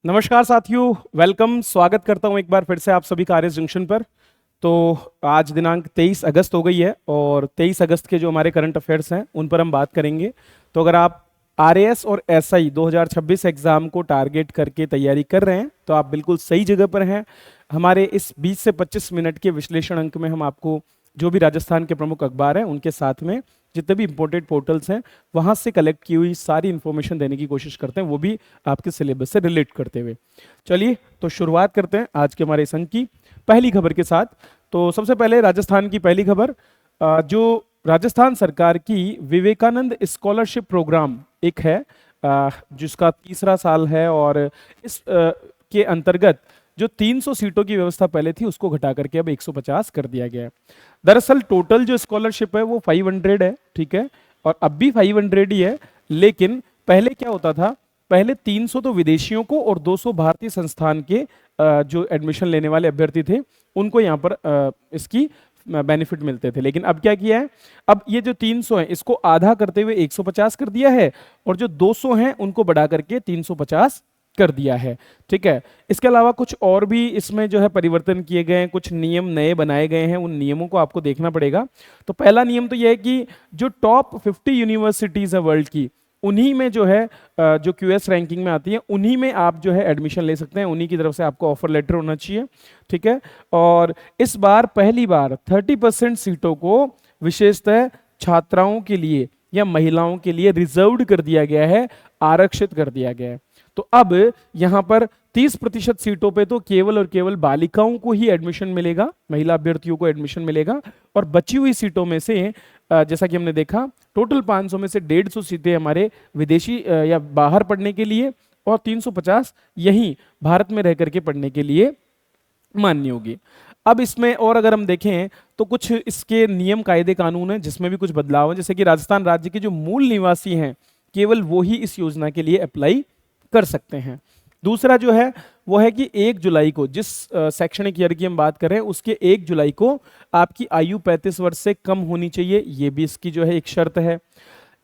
नमस्कार साथियों, वेलकम। स्वागत करता हूं एक बार फिर से आप सभी का आरएस जंक्शन पर। तो आज दिनांक 23 अगस्त हो गई है और 23 अगस्त के जो हमारे करंट अफेयर्स हैं उन पर हम बात करेंगे। तो अगर आप आरएएस और एसआई 2026 एग्जाम को टारगेट करके तैयारी कर रहे हैं तो आप बिल्कुल सही जगह पर हैं। हमारे इस 20 से 25 मिनट के विश्लेषण अंक में हम आपको जो भी राजस्थान के प्रमुख अखबार हैं उनके साथ में जितने भी इंपोर्टेड पोर्टल्स हैं वहां से कलेक्ट की हुई सारी इंफॉर्मेशन देने की कोशिश करते हैं, वो भी आपके सिलेबस से रिलेट करते हुए। चलिए तो शुरुआत करते हैं आज के हमारे इस अंक की पहली खबर के साथ। तो सबसे पहले राजस्थान की पहली खबर, जो राजस्थान सरकार की विवेकानंद स्कॉलरशिप प्रोग्राम एक है, जिसका तीसरा साल है और इस के अंतर्गत जो 300 सीटों की व्यवस्था पहले थी उसको घटा करके अब 150 कर दिया गया है। दरअसल टोटल जो स्कॉलरशिप है वो 500 है, ठीक है, और अब भी 500 ही है। लेकिन पहले क्या होता था, पहले 300 तो विदेशियों को और 200 भारतीय संस्थान के जो एडमिशन लेने वाले अभ्यर्थी थे उनको यहाँ पर इसकी बेनिफिट मिलते थे। लेकिन अब क्या किया है, अब ये जो 300 है इसको आधा करते हुए 150 कर दिया है और जो 200 हैं उनको बढ़ा करके 350 कर दिया है, ठीक है। इसके अलावा कुछ और भी इसमें जो है परिवर्तन किए गए हैं, कुछ नियम नए बनाए गए हैं, उन नियमों को आपको देखना पड़ेगा। तो पहला नियम तो यह है कि जो टॉप 50 यूनिवर्सिटीज है वर्ल्ड की, उन्हीं में जो है जो क्यूएस रैंकिंग में आती है उन्हीं में आप जो है एडमिशन ले सकते हैं, उन्हीं की तरफ से आपको ऑफर लेटर होना चाहिए, ठीक है। और इस बार पहली बार 30% सीटों को विशेषतः छात्राओं के लिए या महिलाओं के लिए रिजर्व्ड कर दिया गया है, आरक्षित कर दिया गया है। तो अब यहां पर 30% सीटों पे तो केवल और केवल बालिकाओं को ही एडमिशन मिलेगा, महिला अभ्यर्थियों को एडमिशन मिलेगा। और बची हुई सीटों में से जैसा कि हमने देखा टोटल 500 में से 150 सीटें हमारे विदेशी या बाहर पढ़ने के लिए और 350 यहीं भारत में रह करके पढ़ने के लिए मान्य होगी। अब इसमें और अगर हम देखें तो कुछ इसके नियम कायदे कानून हैं जिसमें भी कुछ बदलाव है, जैसे कि राजस्थान राज्य के जो मूल निवासी हैं केवल वो ही इस योजना के लिए अप्लाई कर सकते हैं। दूसरा जो है वो है कि 1 जुलाई को, जिस शैक्षणिक ईयर की हम बात कर रहे हैं उसके 1 जुलाई को आपकी आयु 35 वर्ष से कम होनी चाहिए, ये भी इसकी जो है एक शर्त है।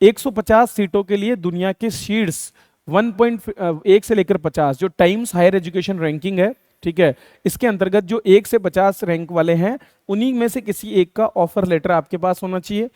150 सीटों के लिए दुनिया के शीर्ष 1.1 से लेकर 50 जो टाइम्स हायर एजुकेशन रैंकिंग है, ठीक है, इसके अंतर्गत जो 1 से 50 रैंक वाले हैं उन्हीं में से किसी एक का ऑफर लेटर आपके पास होना चाहिए।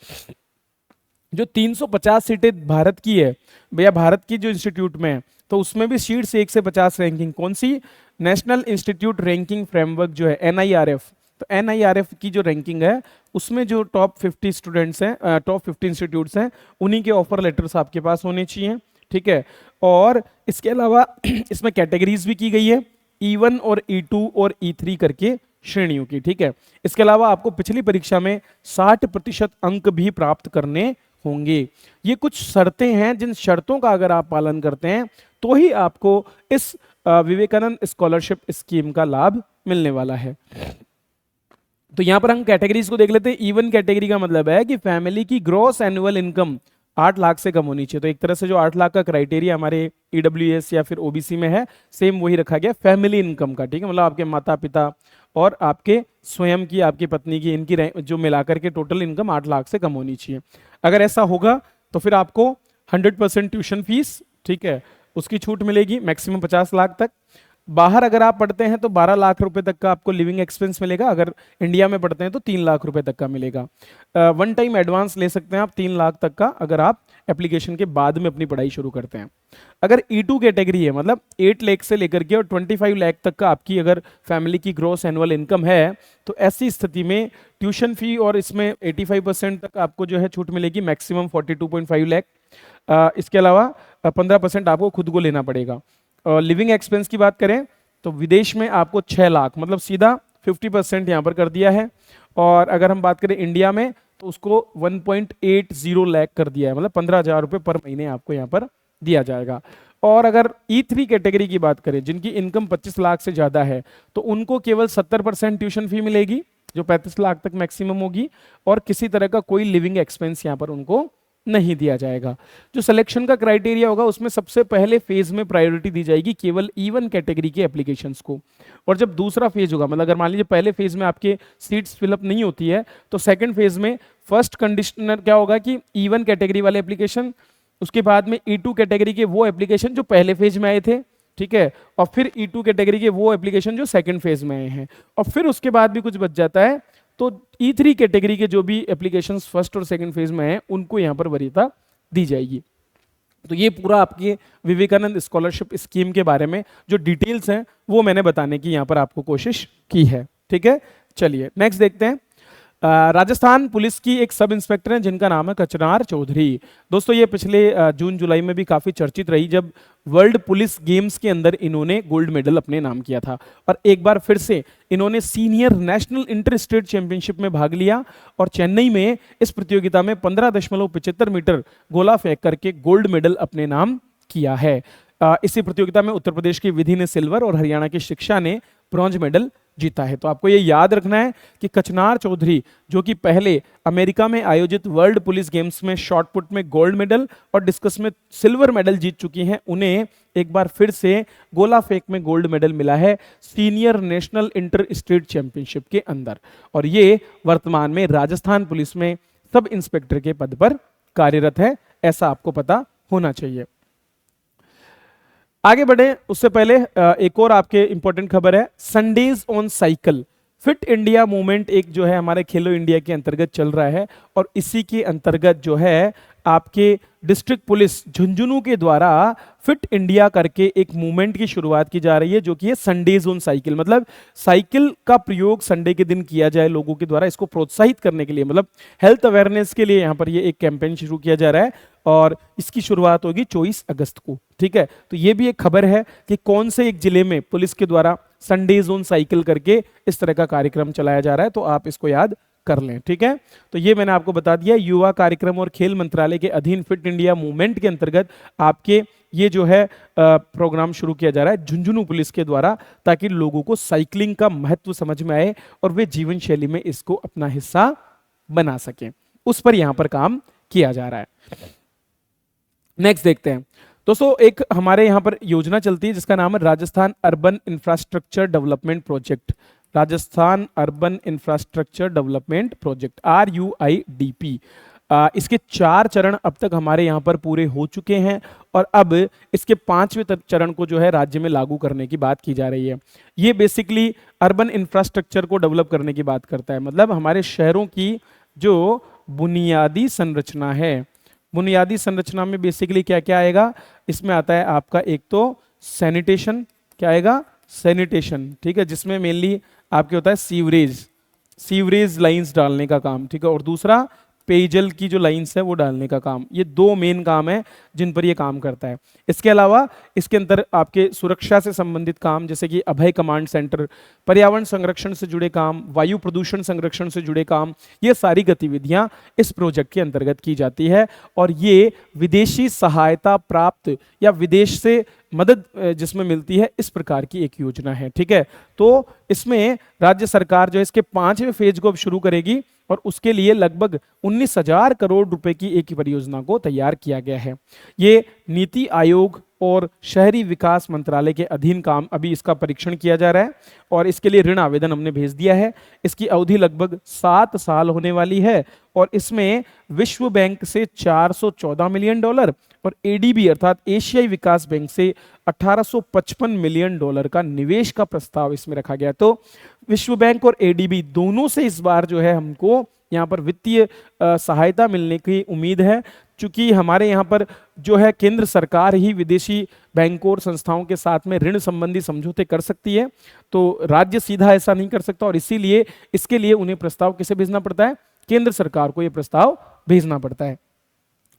जो 350 सीटें भारत की है भैया, भारत की जो इंस्टीट्यूट में है तो उसमें भी शीर्ष 1 से 50 रैंकिंग कौन सी, नेशनल इंस्टीट्यूट रैंकिंग फ्रेमवर्क जो है एनआईआरएफ, तो एनआईआरएफ की जो रैंकिंग है उसमें जो टॉप 50 स्टूडेंट्स हैं, टॉप 50 इंस्टीट्यूट्स हैं, उन्हीं के ऑफर लेटर्स आपके पास होने चाहिए, ठीक है। और इसके अलावा इसमें कैटेगरीज भी की गई है, E1 और E2 और E3 करके श्रेणियों की, ठीक है। इसके अलावा आपको पिछली परीक्षा में 60% अंक भी प्राप्त करने होंगे। ये कुछ शर्तें हैं, जिन शर्तों का अगर आप पालन करते हैं तो ही आपको इस विवेकानंद स्कॉलरशिप स्कीम का लाभ मिलने वाला है। तो यहां पर हम कैटेगरीज को देख लेते हैं। E1 कैटेगरी का मतलब है कि फैमिली की ग्रॉस एनुअल इनकम 8 लाख से कम होनी चाहिए। तो एक तरह से जो 8 लाख का क्राइटेरिया हमारे ईडब्ल्यूएस या फिर ओबीसी में है सेम वही रखा गया फैमिली इनकम का, ठीक है। मतलब आपके माता पिता और आपके स्वयं की, आपकी पत्नी की, इनकी जो मिलाकर के टोटल इनकम 8 लाख से कम होनी चाहिए। अगर ऐसा होगा तो फिर आपको 100% ट्यूशन फीस, ठीक है, उसकी छूट मिलेगी मैक्सिमम 50 लाख तक। बाहर अगर आप पढ़ते हैं तो 12 लाख रुपए तक का आपको लिविंग एक्सपेंस मिलेगा, अगर इंडिया में पढ़ते हैं तो 3 लाख रुपए तक का मिलेगा। वन टाइम एडवांस ले सकते हैं आप 3 लाख तक का, अगर आप एप्लीकेशन के बाद में अपनी पढ़ाई शुरू करते हैं। अगर E2 कैटेगरी है, मतलब 8 लाख से लेकर के और 25 लाख तक का आपकी अगर फैमिली की ग्रॉस एनुअल इनकम है तो ऐसी स्थिति में ट्यूशन फी और इसमें 85% तक आपको जो है छूट मिलेगी, मैक्सिमम 42.5 लाख। इसके अलावा 15% आपको खुद को लेना पड़ेगा। लिविंग एक्सपेंस की बात करें तो विदेश में आपको 6 लाख, मतलब सीधा 50% यहाँ पर कर दिया है। और अगर हम बात करें इंडिया में तो उसको 1.80 लाख कर दिया है, मतलब 15,000 रुपये पर महीने आपको यहाँ पर दिया जाएगा। और अगर E3 कैटेगरी की बात करें जिनकी इनकम 25 लाख से ज़्यादा है तो उनको केवल 70% ट्यूशन फी मिलेगी जो 35 लाख तक मैक्सिमम होगी, और किसी तरह का कोई लिविंग एक्सपेंस यहाँ पर उनको नहीं दिया जाएगा। जो सिलेक्शन का क्राइटेरिया होगा उसमें सबसे पहले फेज में प्रायोरिटी दी जाएगी केवल E1 कैटेगरी के एप्लीकेशंस को, और जब दूसरा फेज होगा, मतलब अगर मान लीजिए पहले फेज में आपके सीट्स फिलअप नहीं होती है तो सेकंड फेज में फर्स्ट कंडीशनर क्या होगा कि E1 कैटेगरी वाले एप्लीकेशन, उसके बाद में E2 कैटेगरी के वो एप्लीकेशन जो पहले फेज में आए थे, ठीक है, और फिर E2 कैटेगरी के वो एप्लीकेशन जो सेकंड फेज में आए हैं, और फिर उसके बाद भी कुछ बच जाता है तो E3 कैटेगरी के जो भी एप्लीकेशंस फर्स्ट और सेकंड फेज में हैं उनको यहाँ पर वरीयता दी जाएगी। तो ये पूरा आपके विवेकानंद स्कॉलरशिप स्कीम के बारे में जो डिटेल्स हैं वो मैंने बताने की यहाँ पर आपको कोशिश की है। ठीक है, चलिए नेक्स्ट देखते हैं। राजस्थान पुलिस की एक सब इंस्पेक्टर हैं जिनका नाम है कचनार चौधरी। दोस्तों ये पिछले जून जुलाई में भी काफी चर्चित रही जब वर्ल्ड पुलिस गेम्स के अंदर इन्होंने गोल्ड मेडल अपने नाम किया था, और एक बार फिर से इन्होंने senior national inter state championship में भाग लिया और चेन्नई में इस प्रतियोगिता में 15.75 मीटर गोला फेंक करके गोल्ड मेडल अपने नाम किया है। इसी प्रतियोगिता में उत्तर प्रदेश की विधि ने सिल्वर और हरियाणा की शिक्षा ने ब्रॉन्ज मेडल जीता है। तो आपको ये याद रखना है कि कचनार चौधरी जो कि पहले अमेरिका में आयोजित वर्ल्ड पुलिस गेम्स में शॉट पुट में गोल्ड मेडल और डिस्कस में सिल्वर मेडल जीत चुकी हैं, उन्हें एक बार फिर से गोला फेंक में गोल्ड मेडल मिला है senior national inter state championship के अंदर, और ये वर्तमान में राजस्थान पुलिस में सब इंस्पेक्टर के पद पर कार्यरत है, ऐसा आपको पता होना चाहिए। आगे बढ़े उससे पहले एक और आपके इंपॉर्टेंट खबर है, Sundays on cycle fit India movement एक जो है हमारे खेलो इंडिया के अंतर्गत चल रहा है, और इसी के अंतर्गत जो है आपके डिस्ट्रिक्ट पुलिस झुंझुनू के द्वारा फिट इंडिया करके एक मूवमेंट की शुरुआत की जा रही है जो कि है संडेज ऑन साइकिल, मतलब साइकिल का प्रयोग संडे के दिन किया जाए लोगों के द्वारा, इसको प्रोत्साहित करने के लिए, मतलब हेल्थ अवेयरनेस के लिए यहाँ पर ये एक कैंपेन शुरू किया जा रहा है और इसकी शुरुआत होगी 24 अगस्त को। ठीक है, तो ये भी एक खबर है कि कौन से एक जिले में पुलिस के द्वारा संडेज ऑन साइकिल करके इस तरह का कार्यक्रम चलाया जा रहा है, तो आप इसको याद कर लें। ठीक है, तो ये मैंने आपको बता दिया। युवा कार्यक्रम और खेल मंत्रालय के अधीन फिट इंडिया मूवमेंट के अंतर्गत आपके ये जो है प्रोग्राम शुरू किया जा रहा है झुंझुनू पुलिस के द्वारा, ताकि लोगों को साइकिलिंग का महत्व समझ में आए और वे जीवन शैली में इसको अपना हिस्सा बना सकें, उस पर यहां पर काम किया जा रहा है। नेक्स्ट देखते हैं दोस्तों, एक हमारे यहां पर योजना चलती है जिसका नाम है Rajasthan urban infrastructure development project, Rajasthan urban infrastructure development project RUIDP। इसके 4 चरण अब तक हमारे यहाँ पर पूरे हो चुके हैं और अब इसके 5वें चरण को जो है राज्य में लागू करने की बात की जा रही है। ये बेसिकली अर्बन इंफ्रास्ट्रक्चर को डेवलप करने की बात करता है, मतलब हमारे शहरों की जो बुनियादी संरचना है, बुनियादी संरचना में बेसिकली क्या क्या आएगा, इसमें आता है आपका एक तो सैनिटेशन, क्या आएगा सैनिटेशन, ठीक है, जिसमें मेनली आपके होता है सीवरेज लाइंस डालने का काम, ठीक है, और दूसरा पेयजल की जो लाइंस है वो डालने का काम। ये 2 मेन काम है जिन पर ये काम करता है। इसके अलावा इसके अंदर आपके सुरक्षा से संबंधित काम जैसे कि अभय कमांड सेंटर, पर्यावरण संरक्षण से जुड़े काम, वायु प्रदूषण संरक्षण से जुड़े काम, ये सारी गतिविधियां इस प्रोजेक्ट के अंतर्गत की जाती है और ये विदेशी सहायता प्राप्त या विदेश से मदद जिसमें मिलती है, इस प्रकार की एक योजना है। ठीक है, तो इसमें राज्य सरकार जो है इसके 5वें फेज को अब शुरू करेगी और उसके लिए लगभग 19,000 करोड़ रुपए की एक परियोजना को तैयार किया गया है। ये नीति आयोग और शहरी विकास मंत्रालय के अधीन काम, अभी इसका परीक्षण किया जा रहा है और इसके लिए ऋण आवेदन हमने भेज दिया है। इसकी अवधि लगभग 7 साल होने वाली है और इसमें विश्व बैंक से $414 मिलियन और एडीबी अर्थात एशियाई विकास बैंक से $1855 मिलियन का निवेश का प्रस्ताव इसमें रखा गया। तो विश्व बैंक और एडीबी दोनों से इस बार जो है हमको यहाँ पर वित्तीय सहायता मिलने की उम्मीद है, चूंकि हमारे यहाँ पर जो है केंद्र सरकार ही विदेशी बैंकों और संस्थाओं के साथ में ऋण संबंधी समझौते कर सकती है, तो राज्य सीधा ऐसा नहीं कर सकता और इसीलिए इसके लिए उन्हें प्रस्ताव किसे भेजना पड़ता है, केंद्र सरकार को यह प्रस्ताव भेजना पड़ता है।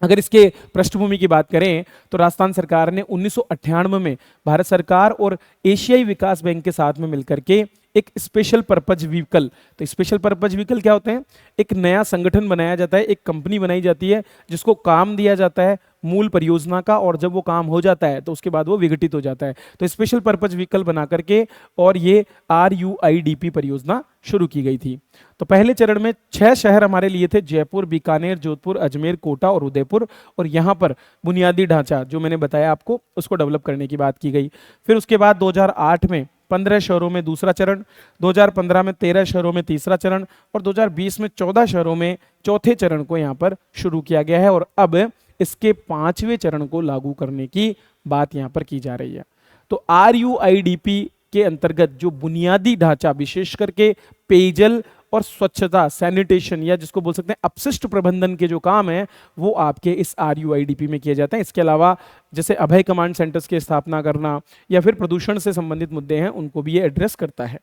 अगर इसके पृष्ठभूमि की बात करें तो राजस्थान सरकार ने 1998 में भारत सरकार और एशियाई विकास बैंक के साथ में मिलकर के एक स्पेशल पर्पज व्हीकल, तो स्पेशल पर्पज व्हीकल क्या होते हैं, एक नया संगठन बनाया जाता है, एक कंपनी बनाई जाती है जिसको काम दिया जाता है मूल परियोजना का और जब वो काम हो जाता है तो उसके बाद वो विघटित हो जाता है। तो स्पेशल पर्पज व्हीकल बना करके और ये RUIDP परियोजना शुरू की गई थी। तो पहले चरण में 6 शहर हमारे लिए थे, जयपुर, बीकानेर, जोधपुर, अजमेर, कोटा और उदयपुर, और यहाँ पर बुनियादी ढांचा जो मैंने बताया आपको उसको डेवलप करने की बात की गई। फिर उसके बाद 2008 में 15 शहरों में दूसरा चरण, 2015 में 13 शहरों में तीसरा चरण और 2020 में 14 शहरों में चौथे चरण को यहाँ पर शुरू किया गया है और अब इसके 5वें चरण को लागू करने की बात यहाँ पर की जा रही है। तो RUIDP के अंतर्गत जो बुनियादी ढांचा विशेष करके पेयजल और स्वच्छता सैनिटेशन या जिसको बोल सकते हैं अपशिष्ट प्रबंधन के जो काम है वो आपके इस RUIDP में किए जाते हैं। इसके अलावा जैसे अभय कमांड सेंटर्स की स्थापना करना या फिर प्रदूषण से संबंधित मुद्दे हैं उनको भी ये एड्रेस करता है।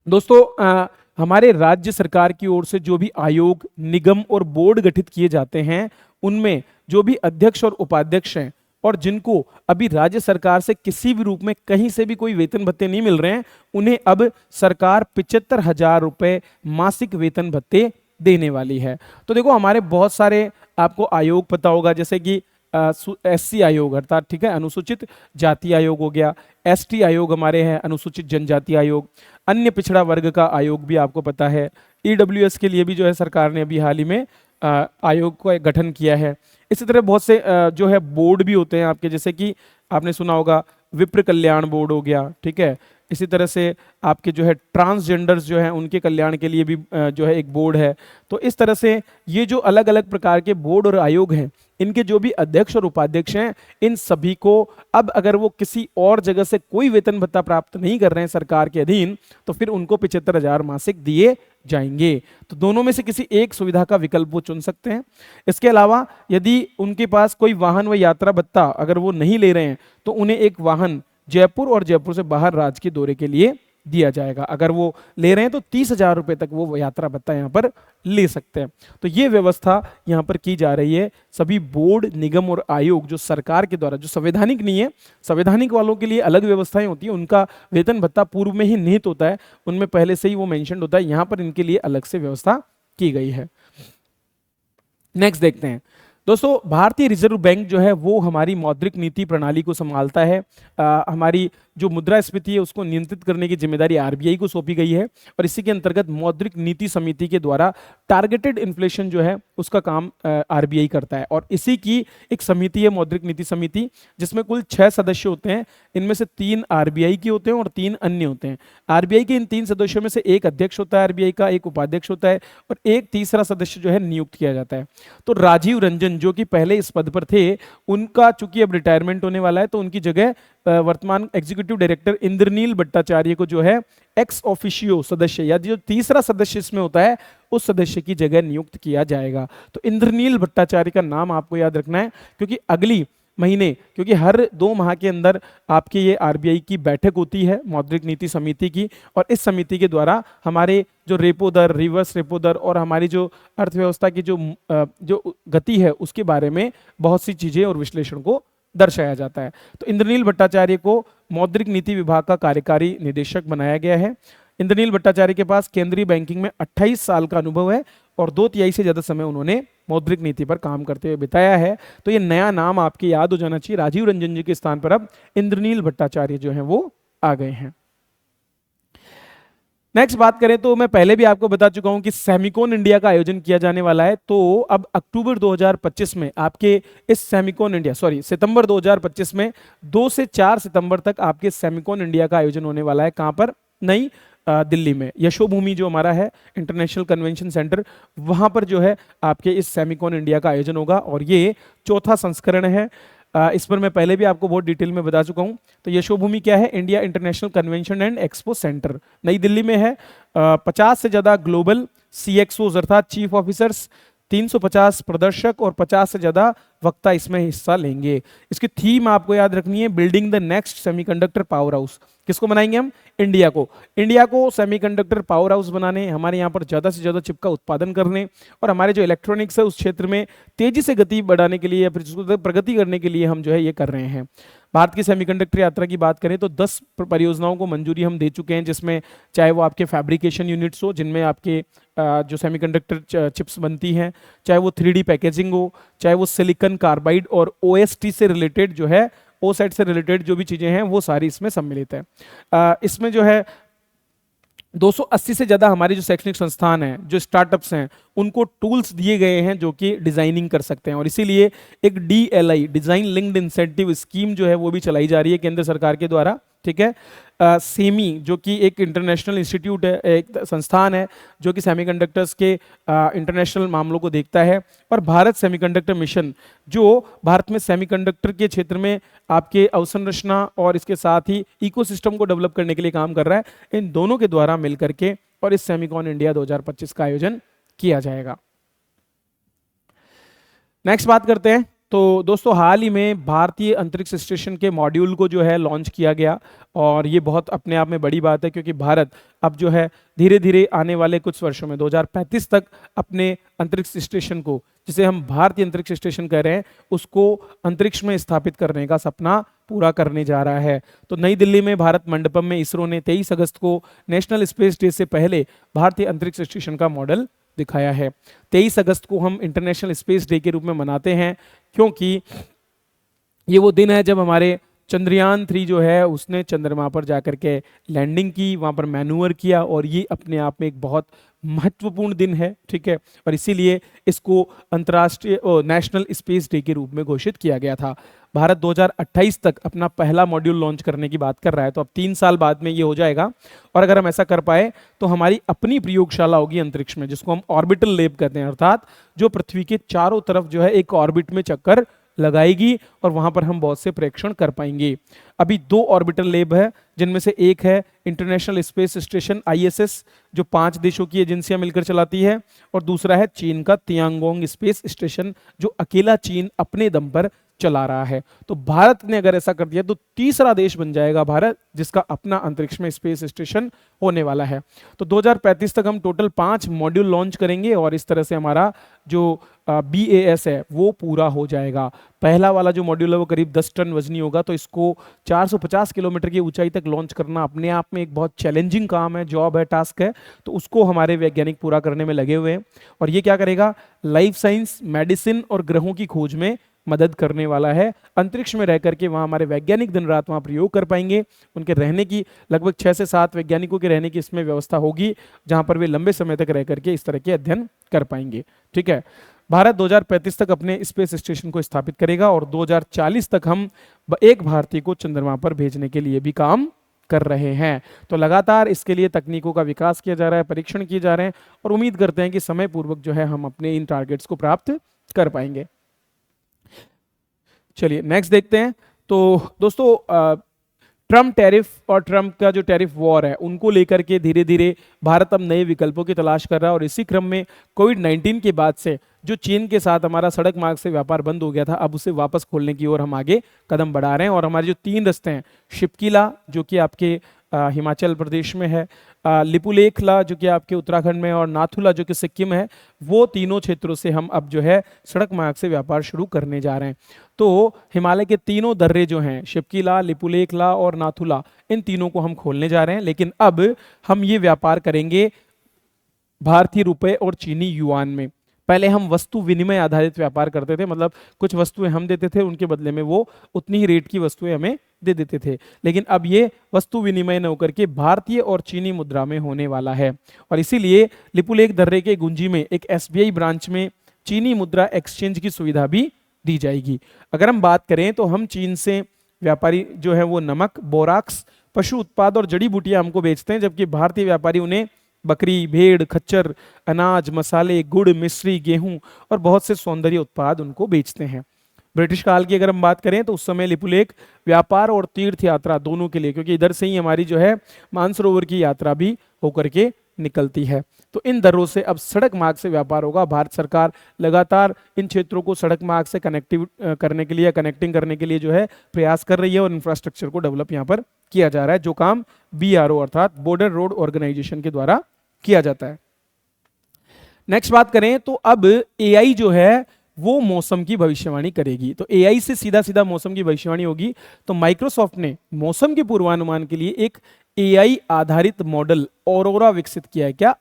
दोस्तों हमारे राज्य सरकार की ओर से जो भी आयोग, निगम और बोर्ड गठित किए जाते हैं उनमें जो भी अध्यक्ष और उपाध्यक्ष हैं और जिनको अभी राज्य सरकार से किसी भी रूप में कहीं से भी कोई वेतन भत्ते नहीं मिल रहे हैं उन्हें अब सरकार 75,000 रुपए मासिक वेतन भत्ते देने वाली है। तो देखो हमारे बहुत सारे आपको आयोग पता होगा, जैसे कि SC आयोग अर्थात ठीक है अनुसूचित जाति आयोग हो गया, ST आयोग हमारे हैं अनुसूचित जनजाति आयोग, अन्य पिछड़ा वर्ग का आयोग भी आपको पता है, EWS के लिए भी जो है सरकार ने अभी हाल ही में आयोग का गठन किया है। इसी तरह बहुत से जो है बोर्ड भी होते हैं आपके, जैसे कि आपने सुना होगा विप्र कल्याण बोर्ड हो गया, ठीक है। इसी तरह से आपके जो है ट्रांसजेंडर्स जो है उनके कल्याण के लिए भी जो है एक बोर्ड है। तो इस तरह से ये जो अलग अलग प्रकार के बोर्ड और आयोग हैं इनके जो भी अध्यक्ष और उपाध्यक्ष हैं इन सभी को अब अगर वो किसी और जगह से कोई वेतन भत्ता प्राप्त नहीं कर रहे हैं सरकार के अधीन तो फिर उनको 75,000 मासिक दिए जाएंगे। तो दोनों में से किसी एक सुविधा का विकल्प वो चुन सकते हैं। इसके अलावा यदि उनके पास कोई वाहन व यात्रा भत्ता अगर वो नहीं ले रहे हैं तो उन्हें एक वाहन जयपुर और जयपुर से बाहर राज्य के दौरे के लिए दिया जाएगा। अगर वो ले रहे हैं तो 30,000 रुपए तक वो यात्रा भत्ता यहाँ पर ले सकते हैं। तो ये व्यवस्था यहाँ पर की जा रही है। सभी बोर्ड, निगम और आयोग जो सरकार के द्वारा, जो संवैधानिक नहीं है, संवैधानिक वालों के लिए अलग व्यवस्थाएं होती है, उनका वेतन भत्ता पूर्व में ही निहित होता है, उनमें पहले से ही वो मेंशन होता है, यहाँ पर इनके लिए अलग से व्यवस्था की गई है। नेक्स्ट देखते हैं दोस्तों, भारतीय रिजर्व बैंक जो है वो हमारी मौद्रिक नीति प्रणाली को संभालता है। हमारी जो मुद्रास्फीति है उसको नियंत्रित करने की जिम्मेदारी RBI को सौंपी गई है और इसी के अंतर्गत मौद्रिक नीति समिति के द्वारा टारगेटेड इन्फ्लेशन जो है उसका काम RBI करता है। और इसी की एक समिति है मौद्रिक नीति समिति, जिसमें कुल 6 सदस्य होते हैं। इनमें से 3 RBI के होते हैं और 3 अन्य होते हैं। RBI के इन 3 सदस्यों में से एक अध्यक्ष होता है RBI का, एक उपाध्यक्ष होता है और एक तीसरा सदस्य जो है नियुक्त किया जाता है। तो राजीव रंजन जो कि पहले इस पद पर थे, उनका चूंकि अब रिटायरमेंट होने वाला है तो उनकी जगह वर्तमान एग्जीक्यूटिव डायरेक्टर इंद्रनील भट्टाचार्य को जो है एक्स ऑफिशियो सदस्य या जो तीसरा सदस्य इसमें होता है उस सदस्य की जगह नियुक्त किया जाएगा। तो इंद्रनील भट्टाचार्य का नाम आपको याद रखना है, क्योंकि अगली महीने, क्योंकि हर 2 माह के अंदर आपके ये RBI की बैठक होती है मौद्रिक नीति समिति की, और इस समिति के द्वारा हमारे जो रेपो दर, रिवर्स रेपो दर और हमारी जो अर्थव्यवस्था की जो गति है उसके बारे में बहुत सी चीजें और विश्लेषण को दर्शाया जाता है। तो इंद्रनील भट्टाचार्य को मौद्रिक नीति विभाग का कार्यकारी निदेशक बनाया गया है। इंद्रनील भट्टाचार्य के पास केंद्रीय बैंकिंग में 28 साल का अनुभव है और 2/3 से ज्यादा समय उन्होंने मौद्रिक नीति पर काम करते हुए बिताया है। तो ये नया नाम आपके याद हो जाना चाहिए, राजीव रंजन जी के स्थान पर अब इंद्रनील भट्टाचार्य जो है वो आ गए हैं। नेक्स्ट बात करें तो मैं पहले भी आपको बता चुका हूं कि सेमिकॉन इंडिया का आयोजन किया जाने वाला है। तो अब अक्टूबर 2025 में आपके इस सितंबर 2025 में 2 से 4 सितंबर तक आपके सेमिकॉन इंडिया का आयोजन होने वाला है। कहां पर? नई दिल्ली में यशोभूमि जो हमारा है इंटरनेशनल कन्वेंशन सेंटर, वहां पर जो है आपके इस सेमिकॉन इंडिया का आयोजन होगा और ये 4था संस्करण है। इस पर मैं पहले भी आपको बहुत डिटेल में बता चुका हूं। तो यशोभूमि क्या है? India international convention and expo centre, नई दिल्ली में है। 50 से ज्यादा ग्लोबल CXOs अर्थात चीफ ऑफिसर्स, 350 प्रदर्शक और 50 से ज्यादा वक्ता इसमें हिस्सा लेंगे। इसकी थीम आपको याद रखनी है, building the next semiconductor power house. किसको बनाएंगे हम? इंडिया को सेमीकंडक्टर पावर हाउस बनाने, हमारे यहाँ पर ज्यादा से ज्यादा चिप का उत्पादन करने और हमारे जो इलेक्ट्रॉनिक्स है उस क्षेत्र में तेजी से गति बढ़ाने के लिए या फिर प्रगति करने के लिए हम जो है ये कर रहे हैं। भारत की सेमीकंडक्टर यात्रा की बात करें तो 10 परियोजनाओं को मंजूरी हम दे चुके हैं, जिसमें चाहे वो आपके फैब्रिकेशन यूनिट्स हो जिनमें आपके जो सेमीकंडक्टर चिप्स बनती हैं, चाहे वो 3D पैकेजिंग हो, चाहे वो सिलिकॉन कार्बाइड और OST से रिलेटेड जो है OSAT से रिलेटेड जो भी चीजें हैं वो सारी इसमें सम्मिलित है। इसमें जो है 280 से ज्यादा हमारे जो शैक्षणिक संस्थान हैं, जो स्टार्टअप्स हैं, उनको टूल्स दिए गए हैं जो कि डिजाइनिंग कर सकते हैं और इसीलिए एक DLI design linked incentive scheme जो है वो भी चलाई जा रही है केंद्र सरकार के द्वारा। ठीक है। सेमी जो कि एक इंटरनेशनल इंस्टीट्यूट है, एक संस्थान है जो कि सेमीकंडक्टर्स के इंटरनेशनल मामलों को देखता है, और भारत सेमीकंडक्टर मिशन जो भारत में सेमीकंडक्टर के क्षेत्र में आपके अवसंरचना और इसके साथ ही इकोसिस्टम को डेवलप करने के लिए काम कर रहा है। इन दोनों के द्वारा मिलकर के और इस सेमीकॉन इंडिया 2025 का आयोजन किया जाएगा। नेक्स्ट बात करते हैं। तो दोस्तों हाल ही में भारतीय अंतरिक्ष स्टेशन के मॉड्यूल को जो है लॉन्च किया गया, और ये बहुत अपने आप में बड़ी बात है क्योंकि भारत अब जो है धीरे धीरे आने वाले कुछ वर्षों में 2035 तक अपने अंतरिक्ष स्टेशन को, जिसे हम भारतीय अंतरिक्ष स्टेशन कह रहे हैं, उसको अंतरिक्ष में स्थापित करने का सपना पूरा करने जा रहा है। तो नई दिल्ली में भारत मंडपम में इसरो ने 23 अगस्त को नेशनल स्पेस डे से पहले भारतीय अंतरिक्ष स्टेशन का मॉडल दिखाया है। 23 अगस्त को हम इंटरनेशनल स्पेस डे के रूप में मनाते हैं क्योंकि ये वो दिन है जब हमारे चंद्रयान 3 जो है उसने चंद्रमा पर जाकर के लैंडिंग की, वहाँ पर मैनूवर किया, और ये अपने आप में एक बहुत महत्वपूर्ण दिन है, ठीक है। और इसीलिए इसको अंतर्राष्ट्रीय नेशनल स्पेस डे के रूप में घोषित किया गया था। भारत 2028 तक अपना पहला मॉड्यूल लॉन्च करने की बात कर रहा है, तो अब 3 साल बाद में ये हो जाएगा। और अगर हम ऐसा कर पाए तो हमारी अपनी प्रयोगशाला होगी अंतरिक्ष में, जिसको हम ऑर्बिटल लैब कहते हैं, अर्थात जो पृथ्वी के चारों तरफ जो है एक ऑर्बिट में चक्कर लगाएगी और वहां पर हम बहुत से परीक्षण कर पाएंगे। अभी 2 ऑर्बिटल लैब है, जिनमें से एक है इंटरनेशनल स्पेस स्टेशन ISS जो 5 देशों की एजेंसियां मिलकर चलाती है, और दूसरा है चीन का तियांगोंग स्पेस स्टेशन जो अकेला चीन अपने दम पर चला रहा है। तो भारत ने अगर ऐसा कर दिया तो तीसरा देश बन जाएगा भारत, जिसका अपना अंतरिक्ष में स्पेस स्टेशन होने वाला है। तो 2035 तक हम टोटल 5 मॉड्यूल लॉन्च करेंगे और इस तरह से हमारा जो BAS है वो पूरा हो जाएगा। पहला वाला जो मॉड्यूल है वो करीब 10 टन वजनी होगा, तो इसको 450 किलोमीटर की ऊंचाई तक लॉन्च करना अपने आप में एक बहुत चैलेंजिंग काम है, जॉब है, टास्क है। तो उसको हमारे वैज्ञानिक पूरा करने में लगे हुए हैं, और ये क्या करेगा, लाइफ साइंस, मेडिसिन और ग्रहों की खोज में मदद करने वाला है। अंतरिक्ष में रह करके वहाँ हमारे वैज्ञानिक दिन रात वहाँ प्रयोग कर पाएंगे। उनके रहने की लगभग 6 से 7 वैज्ञानिकों के रहने की इसमें व्यवस्था होगी, जहाँ पर वे लंबे समय तक रह करके इस तरह के अध्ययन कर पाएंगे, ठीक है। भारत 2035 तक अपने स्पेस स्टेशन को स्थापित करेगा और 2040 तक हम एक भारतीय को चंद्रमा पर भेजने के लिए भी काम कर रहे हैं। तो लगातार इसके लिए तकनीकों का विकास किया जा रहा है, परीक्षण किए जा रहे हैं, और उम्मीद करते हैं कि समय पूर्वक जो है हम अपने इन टारगेट्स को प्राप्त कर पाएंगे। चलिए नेक्स्ट देखते हैं। तो दोस्तों ट्रम्प टैरिफ और ट्रम्प का जो टैरिफ वॉर है उनको लेकर के धीरे धीरे भारत अब नए विकल्पों की तलाश कर रहा है, और इसी क्रम में कोविड-19 के बाद से जो चीन के साथ हमारा सड़क मार्ग से व्यापार बंद हो गया था, अब उसे वापस खोलने की ओर हम आगे कदम बढ़ा रहे हैं। और हमारे जो 3 रास्ते हैं, शिपकीला जो कि आपके हिमाचल प्रदेश में है, लिपुलेखला जो कि आपके उत्तराखंड में, और नाथुला जो कि सिक्किम है, वो तीनों क्षेत्रों से हम अब जो है सड़क मार्ग से व्यापार शुरू करने जा रहे हैं। तो हिमालय के तीनों दर्रे जो हैं, शिपकीला, लिपुलेखला और नाथुला, इन तीनों को हम खोलने जा रहे हैं। लेकिन अब हम ये व्यापार करेंगे भारतीय रुपए और चीनी युआन में। पहले हम वस्तु विनिमय आधारित व्यापार करते थे, मतलब कुछ वस्तुएं हम देते थे, उनके बदले में वो उतनी ही रेट की वस्तुएं हमें दे देते थे। लेकिन अब ये वस्तु विनिमय न होकर के भारतीय और चीनी मुद्रा में होने वाला है, और इसीलिए लिपुलेख दर्रे के गुंजी में एक SBI ब्रांच में चीनी मुद्रा एक्सचेंज की सुविधा भी दी जाएगी। अगर हम बात करें तो हम चीन से व्यापारी जो है वो नमक, बोराक्स, पशु उत्पाद और जड़ी बूटियां हमको बेचते हैं, जबकि भारतीय व्यापारी उन्हें बकरी, भेड़, खच्चर, अनाज, मसाले, गुड़, मिश्री, गेहूं और बहुत से सौंदर्य उत्पाद उनको बेचते हैं। ब्रिटिश काल की अगर हम बात करें तो उस समय लिपुलेख व्यापार और तीर्थ यात्रा दोनों के लिए, क्योंकि इधर से ही हमारी जो है मानसरोवर की यात्रा भी होकर के निकलती है। तो इन दरों से अब सड़क मार्ग से व्यापार होगा। भारत सरकार लगातार इन क्षेत्रों को सड़क मार्ग से कनेक्टिव करने के लिए, कनेक्टिंग करने के लिए जो है प्रयास कर रही है, और इंफ्रास्ट्रक्चर को डेवलप यहाँ पर किया जा रहा है, जो काम BRO अर्थात बॉर्डर रोड ऑर्गेनाइजेशन के द्वारा किया जाता है। नेक्स्ट बात करें तो अब AI जो है वो मौसम की भविष्यवाणी करेगी। तो AI से सीधा सीधा मौसम की भविष्यवाणी होगी। तो माइक्रोसॉफ्ट ने मौसम के पूर्वानुमान के लिए एक AI आधारित मॉडल ऑरोरा विकसित किया है। क्या?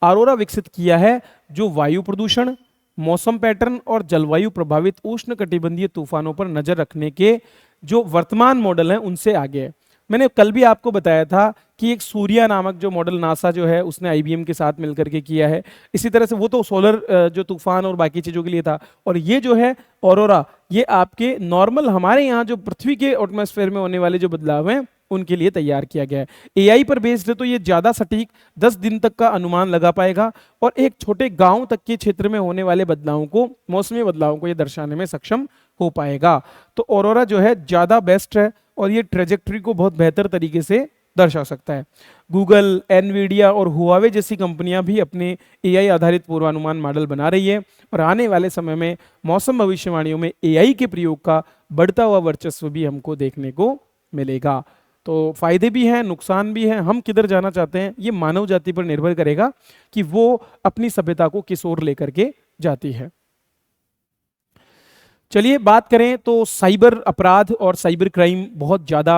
आरोरा विकसित किया है, जो वायु प्रदूषण, मौसम पैटर्न और जलवायु प्रभावित उष्णकटिबंधीय तूफानों पर नजर रखने के जो वर्तमान मॉडल हैं उनसे आगे है। मैंने कल भी आपको बताया था कि एक सूर्या नामक जो मॉडल नासा जो है उसने IBM के साथ मिलकर के किया है। इसी तरह से वो तो सोलर जो तूफान और बाकी चीजों के लिए था, और ये जो है ऑरोरा, ये आपके नॉर्मल हमारे यहाँ जो पृथ्वी के एटमॉस्फेयर में होने वाले जो बदलाव हैं उनके लिए तैयार किया गया है। एआई पर बेस्ड है तो ये ज़्यादा सटीक 10 दिन तक का अनुमान लगा पाएगा और एक छोटे गांव तक के क्षेत्र में होने वाले बदलावों को, मौसमी बदलावों को ये दर्शाने में सक्षम हो पाएगा। तो ऑरोरा जो है ज़्यादा बेस्ट है और ये ट्रेजेक्ट्री को बहुत बेहतर तरीके से दर्शा सकता है। गूगल, एनवीडिया और हुआवे जैसी कंपनियां भी अपने एआई आधारित पूर्वानुमान मॉडल बना रही है और आने वाले समय में मौसम भविष्यवाणियों में एआई के प्रयोग का बढ़ता हुआ वर्चस्व भी हमको देखने को मिलेगा। तो फायदे भी हैं, नुकसान भी हैं। हम किधर जाना चाहते हैं ये मानव जाति पर निर्भर करेगा कि वो अपनी सभ्यता को किस ओर लेकर के जाती है। चलिए बात करें तो साइबर अपराध और साइबर क्राइम बहुत ज़्यादा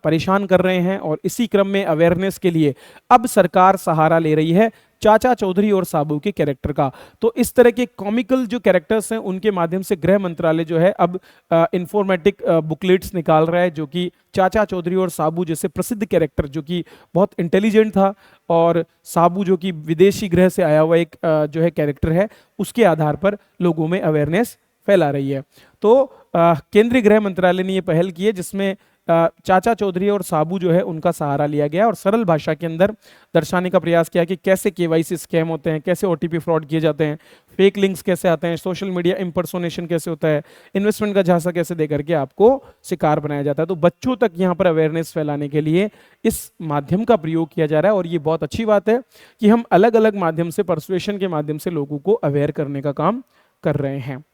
परेशान कर रहे हैं और इसी क्रम में अवेयरनेस के लिए अब सरकार सहारा ले रही है चाचा चौधरी और साबू के कैरेक्टर का। तो इस तरह के कॉमिकल जो कैरेक्टर्स हैं उनके माध्यम से गृह मंत्रालय जो है अब इंफॉर्मेटिक बुकलेट्स निकाल रहा है, जो कि चाचा चौधरी और साबू जैसे प्रसिद्ध कैरेक्टर, जो कि बहुत इंटेलिजेंट था, और साबू जो कि विदेशी ग्रह से आया हुआ एक जो है कैरेक्टर है, उसके आधार पर लोगों में अवेयरनेस फैला रही है। तो केंद्रीय गृह मंत्रालय ने ये पहल की है जिसमें चाचा चौधरी और साबू जो है उनका सहारा लिया गया और सरल भाषा के अंदर दर्शाने का प्रयास किया कि कैसे केवाईसी स्कैम होते हैं, कैसे ओटीपी फ्रॉड किए जाते हैं, फेक लिंक्स कैसे आते हैं, सोशल मीडिया इंपर्सोनेशन कैसे होता है, इन्वेस्टमेंट का झांसा कैसे दे करके आपको शिकार बनाया जाता है। तो बच्चों तक यहाँ पर अवेयरनेस फैलाने के लिए इस माध्यम का प्रयोग किया जा रहा है और ये बहुत अच्छी बात है कि हम अलग अलग माध्यम से, परसुएशन के माध्यम से लोगों को अवेयर करने का काम कर रहे हैं।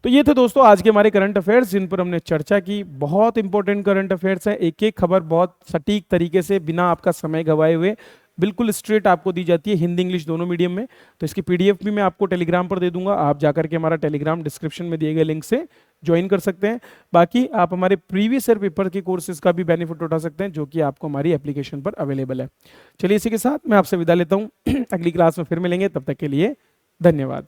तो ये थे दोस्तों आज के हमारे करंट अफेयर्स जिन पर हमने चर्चा की। बहुत इंपॉर्टेंट करंट अफेयर्स हैं, एक एक खबर बहुत सटीक तरीके से बिना आपका समय गवाए हुए बिल्कुल स्ट्रेट आपको दी जाती है, हिंदी इंग्लिश दोनों मीडियम में। तो इसकी पीडीएफ भी मैं आपको टेलीग्राम पर दे दूंगा, आप जाकर के हमारा टेलीग्राम डिस्क्रिप्शन में दिए गए लिंक से ज्वाइन कर सकते हैं। बाकी आप हमारे प्रीवियस ईयर पेपर के कोर्सेज का भी बेनिफिट उठा सकते हैं जो कि आपको हमारी एप्लीकेशन पर अवेलेबल है। चलिए इसी के साथ मैं आपसे विदा लेता हूँ, अगली क्लास में फिर मिलेंगे, तब तक के लिए धन्यवाद।